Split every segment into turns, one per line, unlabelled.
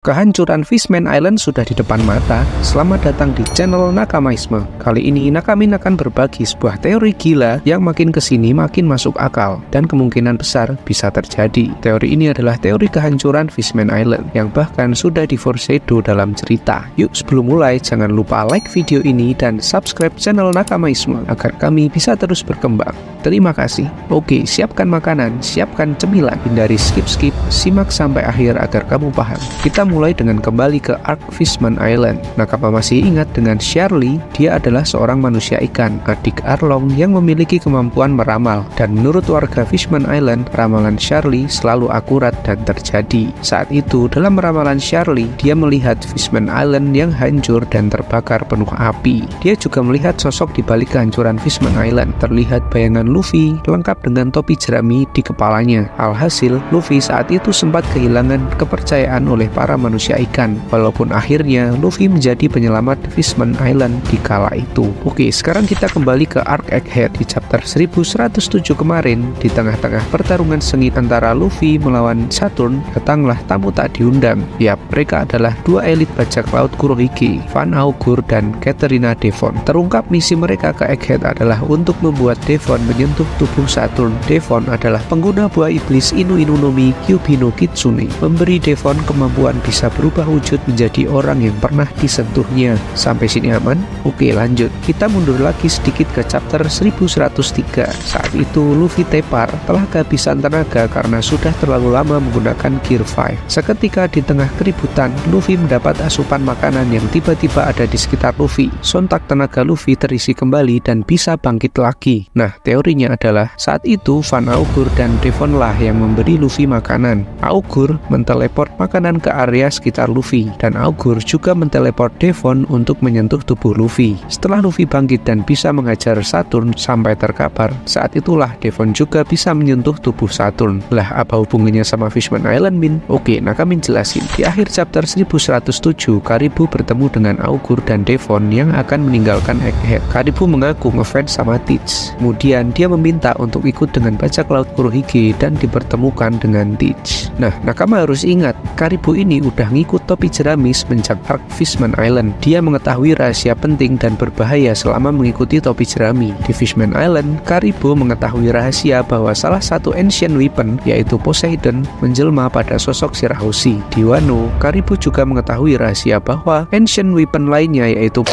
Kehancuran Fishman Island sudah di depan mata. Selamat datang di channel Nakamaisme. Kali ini Nakamin akan berbagi sebuah teori gila yang makin kesini makin masuk akal dan kemungkinan besar bisa terjadi. Teori ini adalah teori kehancuran Fishman Island yang bahkan sudah di foreshadow dalam cerita. Yuk sebelum mulai jangan lupa like video ini dan subscribe channel Nakamaisme agar kami bisa terus berkembang. Terima kasih. Oke, siapkan makanan, siapkan cemilan, hindari skip-skip, simak sampai akhir agar kamu paham. Kita mulai dengan kembali ke Ark Fishman Island. Nakama masih ingat dengan Charlie. Dia adalah seorang manusia ikan, adik Arlong yang memiliki kemampuan meramal. Dan menurut warga Fishman Island, ramalan Charlie selalu akurat dan terjadi. Saat itu, dalam ramalan Charlie, dia melihat Fishman Island yang hancur dan terbakar penuh api. Dia juga melihat sosok di balik kehancuran Fishman Island. Terlihat bayangan Luffy lengkap dengan topi jerami di kepalanya. Alhasil, Luffy saat itu sempat kehilangan kepercayaan oleh para manusia ikan, walaupun akhirnya Luffy menjadi penyelamat Fishman Island di kala itu. Oke, sekarang kita kembali ke Ark Egghead di chapter 1107 kemarin. Di tengah-tengah pertarungan sengit antara Luffy melawan Saturn, datanglah tamu tak diundang. Yap, mereka adalah dua elit bajak laut Kurohige, Van Augur dan Katerina Devon. Terungkap misi mereka ke Egghead adalah untuk membuat Devon menyentuh tubuh Saturn. Devon adalah pengguna buah iblis Inu Inu no Mi Kyuubi no Kitsune, memberi Devon kemampuan bisa berubah wujud menjadi orang yang pernah disentuhnya. Sampai sini aman? Oke, lanjut. Kita mundur lagi sedikit ke chapter 1103. Saat itu Luffy tepar telah kehabisan tenaga karena sudah terlalu lama menggunakan Gear 5. Seketika di tengah keributan, Luffy mendapat asupan makanan yang tiba-tiba ada di sekitar Luffy. Sontak tenaga Luffy terisi kembali dan bisa bangkit lagi. Nah, teorinya adalah saat itu Van Augur dan Devon lah yang memberi Luffy makanan. Augur menteleport makanan ke area sekitar Luffy, dan Augur juga menteleport Devon untuk menyentuh tubuh Luffy. Setelah Luffy bangkit dan bisa mengajar Saturn sampai terkapar, saat itulah Devon juga bisa menyentuh tubuh Saturn. Lah, apa hubungannya sama Fishman Island, Min? Oke, Nakamin jelasin. Di akhir chapter 1107, Karibu bertemu dengan Augur dan Devon yang akan meninggalkan Egghead. Karibu mengaku ngefans sama Teach. Kemudian dia meminta untuk ikut dengan bajak laut Kurohige dan dipertemukan dengan Teach. Nah, Nakama harus ingat, Karibu ini udah ngikut topi jerami semenjak Ark Fishman Island. Dia mengetahui rahasia penting dan berbahaya selama mengikuti topi jerami. Di Fishman Island, Karibu mengetahui rahasia bahwa salah satu ancient weapon, yaitu Poseidon, menjelma pada sosok Shirahoshi. Di Wano, Karibu juga mengetahui rahasia bahwa ancient weapon lainnya, yaitu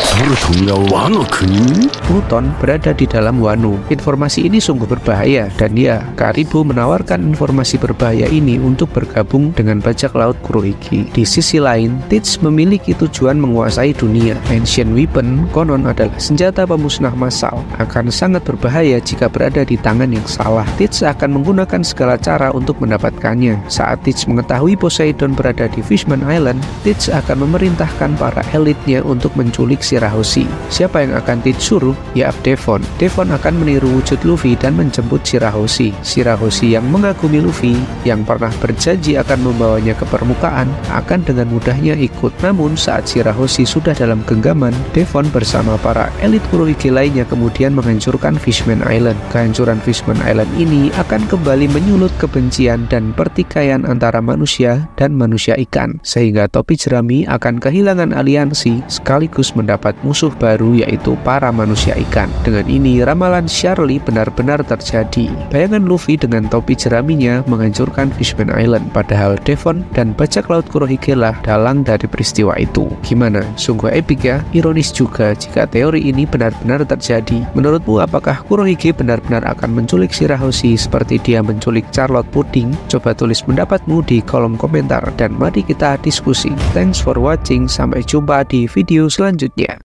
Pluton, berada di dalam Wano. Informasi ini sungguh berbahaya, dan ya, Karibu menawarkan informasi berbahaya ini untuk bergabung dengan bajak laut Kurohige. Di sisi lain, Teach memiliki tujuan menguasai dunia. Ancient weapon konon adalah senjata pemusnah massal, akan sangat berbahaya jika berada di tangan yang salah. Teach akan menggunakan segala cara untuk mendapatkannya. Saat Teach mengetahui Poseidon berada di Fishman Island, Teach akan memerintahkan para elitnya untuk menculik Shirahoshi. Siapa yang akan Teach suruh? Ya, Devon. Devon akan meniru wujud Luffy dan menjemput Shirahoshi. Shirahoshi yang mengagumi Luffy, yang pernah berjanji akan membawanya ke permukaan, akan dengan mudahnya ikut. Namun saat Shirahoshi sudah dalam genggaman, Devon bersama para elit Kurohige lainnya kemudian menghancurkan Fishman Island. Kehancuran Fishman Island ini akan kembali menyulut kebencian dan pertikaian antara manusia dan manusia ikan, sehingga topi jerami akan kehilangan aliansi sekaligus mendapat musuh baru, yaitu para manusia ikan. Dengan ini ramalan Charlie benar-benar terjadi. Bayangan Luffy dengan topi jeraminya menghancurkan Fishman Island, padahal Devon dan bajak laut Kurohige lah dalang dari peristiwa itu. Gimana? Sungguh epik ya? Ironis juga jika teori ini benar-benar terjadi. Menurutmu apakah Kurohige benar-benar akan menculik Shirahoshi seperti dia menculik Charlotte Pudding? Coba tulis pendapatmu di kolom komentar dan mari kita diskusi. Thanks for watching, sampai jumpa di video selanjutnya.